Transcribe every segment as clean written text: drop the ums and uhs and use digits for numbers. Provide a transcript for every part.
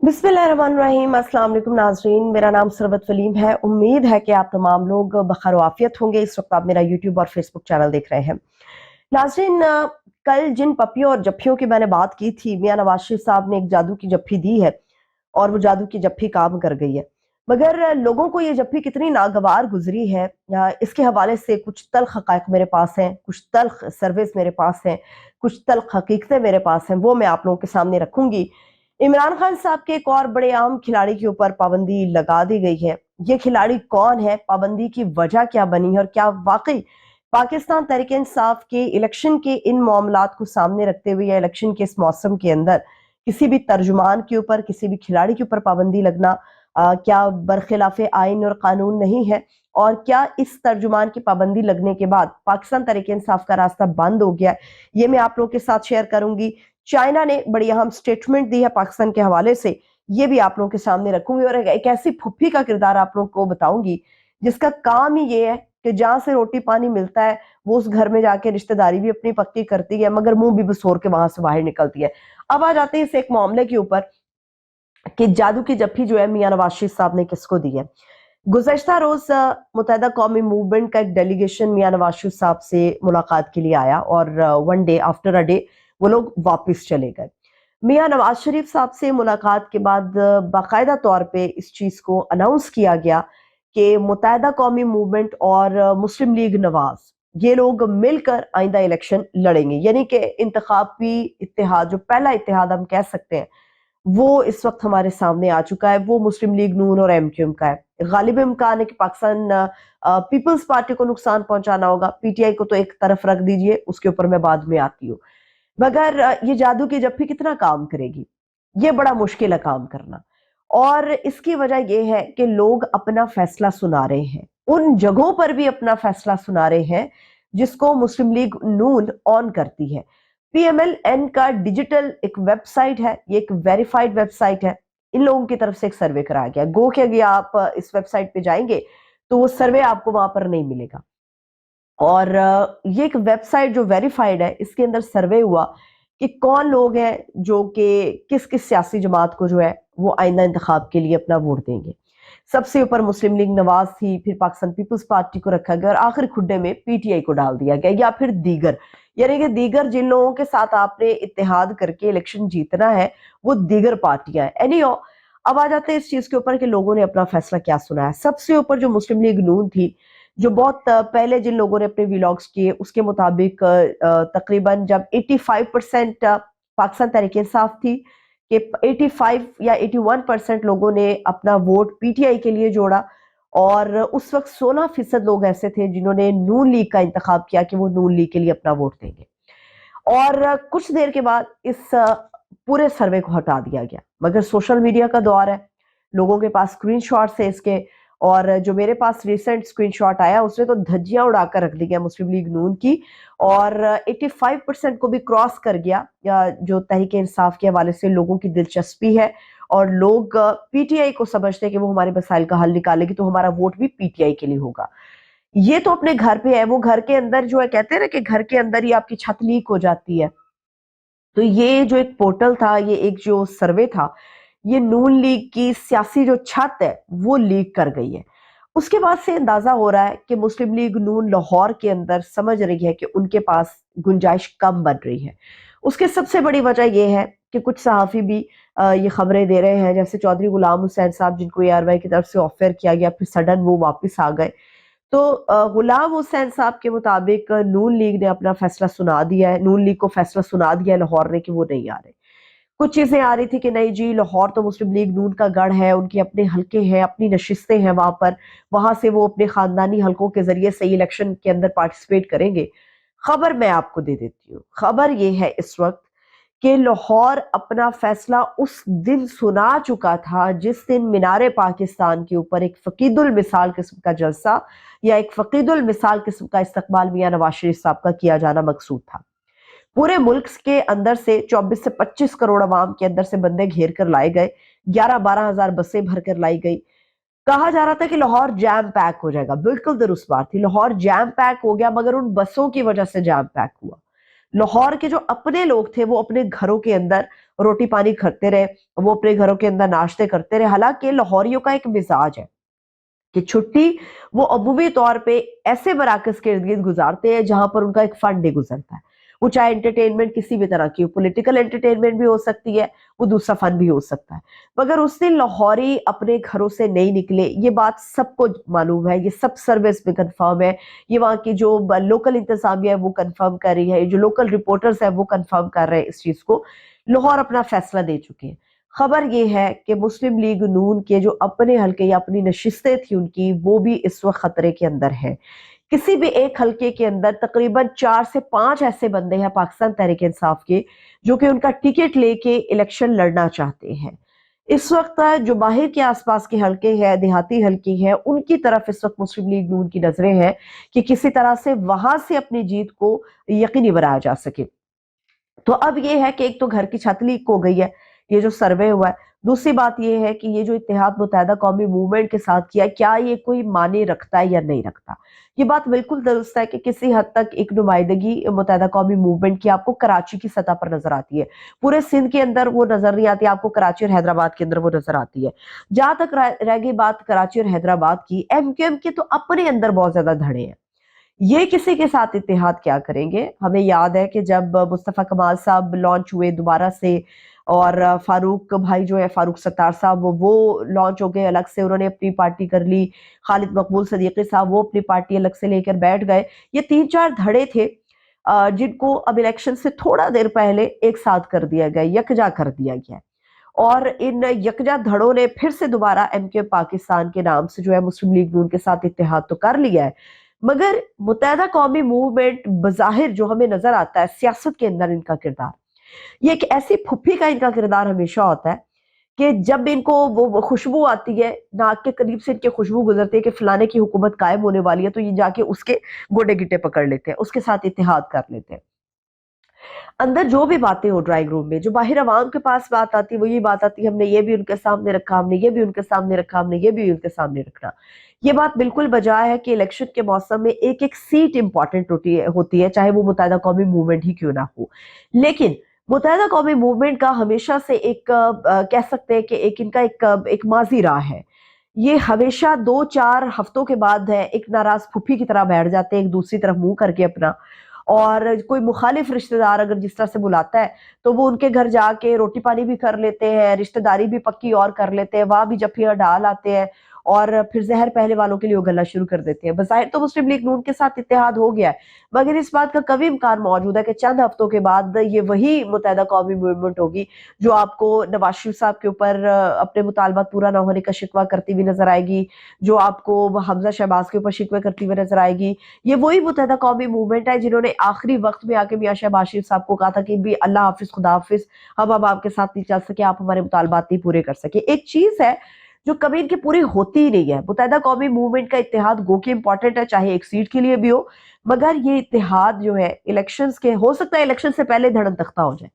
बिस्मिल्लाहिर्रहमानिर्रहीम। अस्सलाम वालेकुम नाज़रीन, मेरा नाम सरवत वलीम है। उम्मीद है कि आप तमाम लोग बखैर आफियत होंगे। इस वक्त आप मेरा यूट्यूब और फेसबुक चैनल देख रहे हैं। नाज़रीन, कल जिन पप्पियों और जप्पियों की मैंने बात की थी, मियां नवाज शरीफ साहब ने एक जादू की जप्पी दी है और वो जादू की जप्पी काम कर गई है। मगर लोगों को ये जप्पी कितनी नागवार गुजरी है, इसके हवाले से कुछ तल्ख हक़ाइक़ मेरे पास हैं, कुछ तल्ख सर्विस मेरे पास हैं, कुछ तल्ख हकीकतें मेरे पास हैं, वो मैं आप लोगों के सामने रखूंगी। इमरान खान साहब के एक और बड़े आम खिलाड़ी के ऊपर पाबंदी लगा दी गई है। ये खिलाड़ी कौन है, पाबंदी की वजह क्या बनी है और क्या वाकई पाकिस्तान तहरीक इंसाफ के इलेक्शन के इन मामलात को सामने रखते हुए या इलेक्शन के इस मौसम के अंदर किसी भी तर्जुमान के ऊपर, किसी भी खिलाड़ी के ऊपर पाबंदी लगना क्या बरखिलाफ आइन और कानून नहीं है? और क्या इस तर्जुमान की पाबंदी लगने के बाद पाकिस्तान तहरीक इंसाफ का रास्ता बंद हो गया है? ये मैं आप लोगों के साथ शेयर करूंगी। चाइना ने बड़ी अहम स्टेटमेंट दी है पाकिस्तान के हवाले से, ये भी आप लोगों के सामने रखूंगी। और एक ऐसी फुप्पी का किरदार आप लोगों को बताऊंगी जिसका काम ही ये है कि जहां से रोटी पानी मिलता है वो उस घर में जाके रिश्तेदारी भी अपनी पक्की करती है, मगर मुंह भी बसोर के वहां से बाहर निकलती है। अब आ जाते हैं इस एक मामले के ऊपर कि जादू की जप्पी जो है मियां नवाज शरीफ साहब ने किसको दी है। गुज़श्ता रोज मुत्तहिदा कौमी मूवमेंट का एक डेलीगेशन मियां नवाज शरीफ साहब से मुलाकात के लिए आया और one day after a day वो लोग वापस चले गए। मियां नवाज शरीफ साहब से मुलाकात के बाद बाकायदा तौर पे इस चीज को अनाउंस किया गया कि मुत्तहिदा कौमी मूवमेंट और मुस्लिम लीग नवाज ये लोग मिलकर आइंदा इलेक्शन लड़ेंगे। यानी कि इंतखाबी इत्तेहाद, जो पहला इत्तेहाद हम कह सकते हैं, वो इस वक्त हमारे सामने आ चुका है। वो मुस्लिम लीग नून और एमक्यूएम का है। गालिब इम्कान है कि पाकिस्तान पीपल्स पार्टी को नुकसान पहुंचाना होगा। पीटीआई को तो एक तरफ रख दीजिए, उसके ऊपर मैं बाद में आती हूँ। मगर ये जादू की जप्पी कितना काम करेगी? ये बड़ा मुश्किल है काम करना। और इसकी वजह यह है कि लोग अपना फैसला सुना रहे हैं, उन जगहों पर भी अपना फैसला सुना रहे हैं जिसको मुस्लिम लीग नून ऑन करती है। पीएमएलएन का डिजिटल एक वेबसाइट है, ये एक वेरीफाइड वेबसाइट है। इन लोगों की तरफ से एक सर्वे कराया गया। गो के अगर आप इस वेबसाइट पे जाएंगे तो वो सर्वे आपको वहां पर नहीं मिलेगा। और ये एक वेबसाइट जो वेरीफाइड है, इसके अंदर सर्वे हुआ कि कौन लोग हैं जो कि किस किस सियासी जमात को जो है वो आइंदा इंतखाब के लिए अपना वोट देंगे। सबसे ऊपर मुस्लिम लीग नवाज थी, फिर पाकिस्तान पीपल्स पार्टी को रखा गया और आखिरी खुड्डे में पीटीआई को डाल दिया गया, या फिर दीगर। यानी कि दीगर जिन लोगों के साथ आपने इत्तेहाद करके इलेक्शन जीतना है वो दीगर पार्टियां हैं। एनी अब आ जाते हैं इस चीज के ऊपर कि लोगों ने अपना फैसला क्या सुना है। सबसे ऊपर जो मुस्लिम लीग नून थी, जो बहुत पहले जिन लोगों ने अपने व्लॉग्स किए उसके मुताबिक तकरीबन जब 85% पाकिस्तान तहरीक इंसाफ थी कि 85 या 81% लोगों ने अपना वोट पीटीआई के लिए जोड़ा। और उस वक्त 16% लोग ऐसे थे जिन्होंने नून लीग का इंतखाब किया कि वो नून लीग के लिए अपना वोट देंगे। और कुछ देर के बाद इस पूरे सर्वे को हटा दिया गया। मगर सोशल मीडिया का दौर है, लोगों के पास स्क्रीनशॉट्स है इसके। और जो मेरे पास रिसेंट स्क्रीनशॉट आया उसने तो धज्जियां उड़ाकर रख दी है मुस्लिम लीग नून की। और 85% को भी क्रॉस कर गया, या जो तहरीक इंसाफ के हवाले से लोगों की दिलचस्पी है। और लोग पीटीआई को समझते हैं कि वो हमारे मसाइल का हल निकालेगी, तो हमारा वोट भी पीटीआई के लिए होगा। ये तो अपने घर पे है, वो घर के अंदर जो है, कहते हैं ना कि घर के अंदर ही आपकी छत लीक हो जाती है। तो ये जो एक पोर्टल था, ये एक जो सर्वे था, ये नून लीग की सियासी जो छत है वो लीक कर गई है। उसके बाद से अंदाजा हो रहा है कि मुस्लिम लीग नून लाहौर के अंदर समझ रही है कि उनके पास गुंजाइश कम बन रही है। उसकी सबसे बड़ी वजह यह है कि कुछ सहाफी भी ये खबरें दे रहे हैं, जैसे चौधरी गुलाम हुसैन साहब जिनको एआरवाई की तरफ से ऑफर किया गया, फिर सडन वो वापस आ गए। तो गुलाम हुसैन साहब के मुताबिक नून लीग ने अपना फैसला सुना दिया है, नून लीग को फैसला सुना दिया है लाहौर ने कि वो नहीं आ रहे। कुछ चीजें आ रही थी कि नहीं जी, लाहौर तो मुस्लिम लीग नून का गढ़ है, उनके अपने हलके हैं, अपनी नशिस्तें हैं वहां पर, वहां से वो अपने खानदानी हलकों के जरिए से इलेक्शन के अंदर पार्टिसिपेट करेंगे। खबर मैं आपको दे देती हूँ। खबर ये है इस वक्त कि लाहौर अपना फैसला उस दिन सुना चुका था जिस दिन मीनारे पाकिस्तान के ऊपर एक फकीदुल मिसाल किस्म का जलसा या एक फकीदुल मिसाल किस्म का इस्तकबाल मियां नवाज शरीफ साहब का किया जाना मकसूद था। पूरे मुल्क के अंदर से 24 से 25 करोड़ आवाम के अंदर से बंदे घेर कर लाए गए, 11-12 हजार बसें भर कर लाई गई। कहा जा रहा था कि लाहौर जैम पैक हो जाएगा। बिल्कुल दुरुस्त बात थी, लाहौर जैम पैक हो गया, मगर उन बसों की वजह से जैम पैक हुआ। लाहौर के जो अपने लोग थे वो अपने घरों के अंदर रोटी पानी खाते रहे, वो अपने घरों के अंदर नाश्ते करते रहे। हालांकि लाहौरियों का एक मिजाज है कि छुट्टी वो अमूमी तौर पे ऐसे मराकज के इर्द गिर्द गुजारते हैं जहां पर उनका एक फंड नहीं गुजरता है। वो चाहे एंटरटेनमेंट किसी भी तरह की हो, पॉलिटिकल एंटरटेनमेंट भी हो सकती है, वो दूसरा फन भी हो सकता है। मगर उस दिन लाहौरी अपने घरों से नहीं निकले, ये बात सबको मालूम है, ये सब सर्विस में कंफर्म है, ये वहाँ की जो लोकल इंतजामिया है वो कंफर्म कर रही है, जो लोकल रिपोर्टर्स है वो कंफर्म कर रहे हैं इस चीज को। लाहौर अपना फैसला दे चुके हैं। खबर ये है कि मुस्लिम लीग नून के जो अपने हलके या अपनी नशिस्तें थी उनकी, वो भी इस वक्त खतरे के अंदर है। किसी भी एक हलके के अंदर तकरीबन 4 से 5 ऐसे बंदे हैं पाकिस्तान तहरीक इंसाफ के, जो कि उनका टिकट लेके इलेक्शन लड़ना चाहते हैं। इस वक्त जो बाहर के आसपास के हलके हैं, देहाती हलके हैं, उनकी तरफ इस वक्त मुस्लिम लीग नून की नजरें हैं कि किसी तरह से वहां से अपनी जीत को यकीनी बनाया जा सके। तो अब ये है कि एक तो घर की छत लीक हो गई है, ये जो सर्वे हुआ है। दूसरी बात ये है कि ये जो इत्तेहाद मुत्तहिदा कौमी मूवमेंट के साथ किया, क्या ये कोई माने रखता है या नहीं रखता। ये बात बिल्कुल दुरुस्त है कि किसी हद तक एक नुमाइंदगी मुत्तहिदा कौमी मूवमेंट की आपको कराची की सतह पर नजर आती है, पूरे सिंध के अंदर वो नजर नहीं आती, आपको कराची और हैदराबाद के अंदर वो नजर आती है। जहां तक रह गई बात कराची और हैदराबाद की, एमक्यूएम के तो अपने अंदर बहुत ज्यादा धड़े हैं। ये किसी के साथ इत्तेहाद क्या करेंगे। हमें याद है कि जब मुस्तफा कमाल साहब लॉन्च हुए दोबारा से, और फारूक भाई जो है, फारूक सत्तार साहब, वो लॉन्च हो गए अलग से, उन्होंने अपनी पार्टी कर ली। खालिद मकबूल सदीकी साहब वो अपनी पार्टी अलग से लेकर बैठ गए। ये 3-4 धड़े थे जिनको अब इलेक्शन से थोड़ा देर पहले एक साथ कर दिया गया, यकजा कर दिया गया। और इन यकजा धड़ों ने फिर से दोबारा एमके पाकिस्तान के नाम से जो है मुस्लिम लीग नून के साथ इत्तेहाद तो कर लिया है। मगर मुत्तहिदा कौमी मूवमेंट बज़ाहिर जो हमें नजर आता है सियासत के अंदर इनका किरदार, ये एक ऐसी फुप्पी का इनका किरदार हमेशा होता है कि जब इनको वो खुशबू आती है, नाक के करीब से इनके खुशबू गुजरती है कि फलाने की हुकूमत कायम होने वाली है, तो ये जाके उसके गोडे गिट्टे पकड़ लेते हैं, उसके साथ इत्तेहाद कर लेते हैं। अंदर जो भी बातें हो ड्राइंग रूम में, जो बाहर आवाम के पास बात आती है, वो ये बात आती है हमने ये भी उनके सामने रखा, हमने ये भी उनके सामने रखा, हमने ये भी उनके सामने रखना। ये बात बिल्कुल बजाय है कि इलेक्शन के मौसम में एक एक सीट इंपॉर्टेंट होती है, चाहे वो मुत्तहिदा कौमी मूवमेंट ही क्यों ना हो। लेकिन मुत्तहिदा कौमी मूवमेंट का हमेशा से एक कह सकते हैं कि एक इनका एक माजी रहा है। ये हमेशा 2-4 हफ्तों के बाद है एक नाराज फुफी की तरह बैठ जाते हैं एक दूसरी तरफ मुंह करके अपना। और कोई मुखालिफ रिश्तेदार अगर जिस तरह से बुलाता है, तो वो उनके घर जाके रोटी पानी भी कर लेते हैं, रिश्तेदारी भी पक्की और कर लेते हैं, वहां भी जफ्फियां डाल आते हैं, और फिर जहर पहले वालों के लिए उगलना शुरू कर देते हैं। बज़ाहिर तो मुस्लिम लीग नून के साथ इत्तेहाद हो गया है, मगर इस बात का कभी इम्कान मौजूद है कि चंद हफ्तों के बाद ये वही मुत्तहिदा कौमी मूवमेंट होगी जो आपको नवाज शरीफ साहब के ऊपर अपने मुतालबात पूरा न होने का शिकवा करती हुई नजर आएगी, जो आपको हमजा शहबाज के ऊपर शिकवे करती हुई नजर आएगी। ये वही मुत्तहिदा कौमी मूवमेंट है जिन्होंने आखिरी वक्त में आके मियां शहबाज शरीफ साहब को कहा था कि भी अल्लाह हाफिज, खुदा हाफिज, हम अब आपके साथ नहीं चल सके, आप हमारे मुतालबात नहीं पूरे कर सके। एक चीज है जो कभी इनकी पूरी होती ही नहीं है, मुत्तहिदा कौमी मूवमेंट का इत्तेहाद गो के इंपॉर्टेंट है, चाहे एक सीट के लिए भी हो, मगर ये इत्तेहाद जो है इलेक्शंस के, हो सकता है इलेक्शन से पहले धड़न तख्ता हो जाए,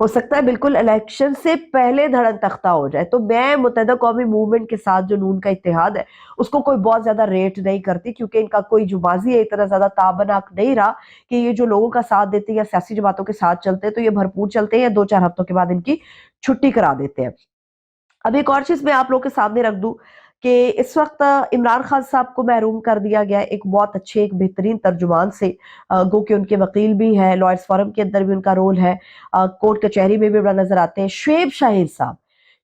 हो सकता है बिल्कुल इलेक्शन से पहले धड़न तख्ता हो जाए। तो मैं मुत्तहिदा कौमी मूवमेंट के साथ जो नून का इत्तेहाद है उसको कोई बहुत ज्यादा रेट नहीं करती, क्योंकि इनका कोई जो माजी है इतना ज्यादा ताबनाक नहीं रहा कि ये जो लोगों का साथ देते हैं या सियासी जमातों के साथ चलते हैं तो ये भरपूर चलते हैं, या 2-4 हफ्तों के बाद इनकी छुट्टी करा देते हैं। अब एक और चीज मैं आप लोगों के सामने रख दूं कि इस वक्त इमरान खान साहब को महरूम कर दिया गया एक बहुत अच्छे, एक बेहतरीन तर्जुमान से, गो कि उनके वकील भी है, लॉयर्स फोरम के अंदर भी उनका रोल है, कोर्ट कचहरी में भी बड़ा नजर आते हैं, शुएब शाहीन साहब।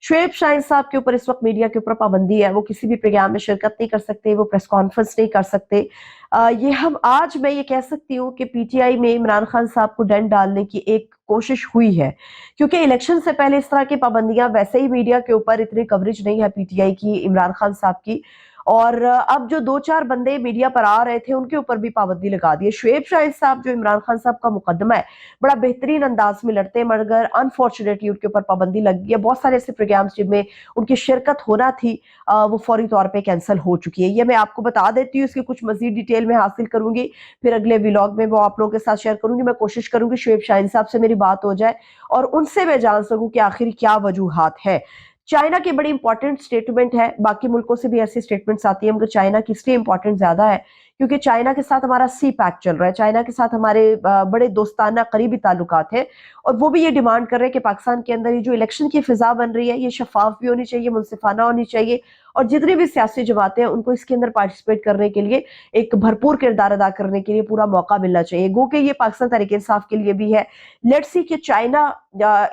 शुएब शाहीन साहब के ऊपर इस वक्त मीडिया के ऊपर पाबंदी है, वो किसी भी प्रोग्राम में शिरकत नहीं कर सकते, वो प्रेस कॉन्फ्रेंस नहीं कर सकते। ये हम आज मैं ये कह सकती हूँ कि पीटीआई में इमरान खान साहब को डंड डालने की एक कोशिश हुई है, क्योंकि इलेक्शन से पहले इस तरह की पाबंदियां, वैसे ही मीडिया के ऊपर इतनी कवरेज नहीं है पीटीआई की इमरान खान साहब की, और अब जो 2-4 बंदे मीडिया पर आ रहे थे उनके ऊपर भी पाबंदी लगा दी है। शुएब शाहीन साहब जो इमरान खान साहब का मुकदमा है, बड़ा बेहतरीन अंदाज में लड़ते हैं, मगर अनफॉर्चुनेटली उनके ऊपर पाबंदी लग गई है। बहुत सारे ऐसे प्रोग्राम्स जिनमें उनकी शिरकत होना थी वो फौरी तौर पर कैंसिल हो चुकी है। ये मैं आपको बता देती हूँ, इसकी कुछ मजीद डिटेल में हासिल करूंगी, फिर अगले व्लॉग में वो आप लोगों के साथ शेयर करूंगी। मैं कोशिश करूंगी शुएब शाहीन साहब से मेरी बात हो जाए और उनसे मैं जान सकूं कि आखिर क्या वजूहात है। चाइना की बड़ी इंपॉर्टेंट स्टेटमेंट है, बाकी मुल्कों से भी ऐसी स्टेटमेंट्स आती है, मगर चाइना की इसलिए इंपॉर्टेंट ज्यादा है क्योंकि चाइना के साथ हमारा सी पैक्ट चल रहा है, चाइना के साथ हमारे बड़े दोस्ताना करीबी ताल्लुकात हैं, और वो भी ये डिमांड कर रहे हैं कि पाकिस्तान के अंदर ये जो इलेक्शन की फिजा बन रही है ये शफाफ भी होनी चाहिए, मुनसिफाना होनी चाहिए, और जितनी भी सियासी जमातें हैं उनको इसके अंदर पार्टिसिपेट करने के लिए, एक भरपूर किरदार अदा करने के लिए पूरा मौका मिलना चाहिए। गो कि ये पाकिस्तान तहरीक इंसाफ के लिए भी है। लेट्स सी कि चाइना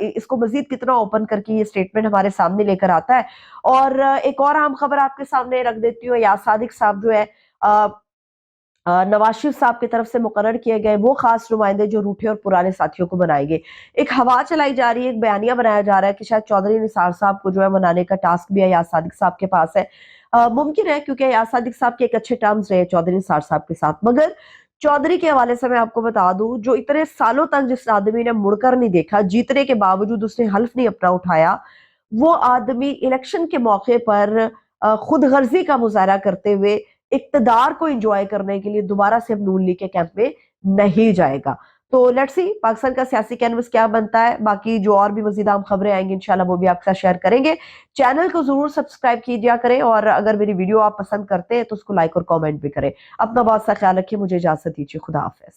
इसको मजीद कितना ओपन करके ये स्टेटमेंट हमारे सामने लेकर आता है। और एक और अहम खबर आपके सामने रख देती हूँ, याद सादिक साहब जो है नवाज शरीफ साहब की तरफ से मुकर्रर किए गए वो खास नुमाइंदे जो रूठे और पुराने साथियों को मनाएंगे। एक हवा चलाई जा रही है, एक बयानिया बनाया जा रहा है कि शायद चौधरी निसार साहब को जो है मनाने का टास्क भी याद सादिक साहब के पास है। मुमकिन है, क्योंकि याद सादिक साहब के एक अच्छे टर्म्स रहे चौधरी निसार साहब के साथ। मगर चौधरी के हवाले से मैं आपको बता दूं, जो इतने सालों तक जिस आदमी ने मुड़कर नहीं देखा, जीतने के बावजूद उसने हल्फ नहीं अपना उठाया, वो आदमी इलेक्शन के मौके पर खुद गर्जी का मुजाहरा करते हुए इक्तदार को एंजॉय करने के लिए दोबारा से अब नून लीग के कैंप में नहीं जाएगा। तो लेट्स सी पाकिस्तान का सियासी कैनवस क्या बनता है। बाकी जो और भी मजीद आम खबरें आएंगी इंशाल्लाह वो भी आपके साथ शेयर करेंगे। चैनल को जरूर सब्सक्राइब कीजिए करें, और अगर मेरी वीडियो आप पसंद करते हैं तो उसको लाइक और कमेंट भी करें। अपना बहुत सा ख्याल रखिए, मुझे इजाजत दीजिए, खुदा हाफिज।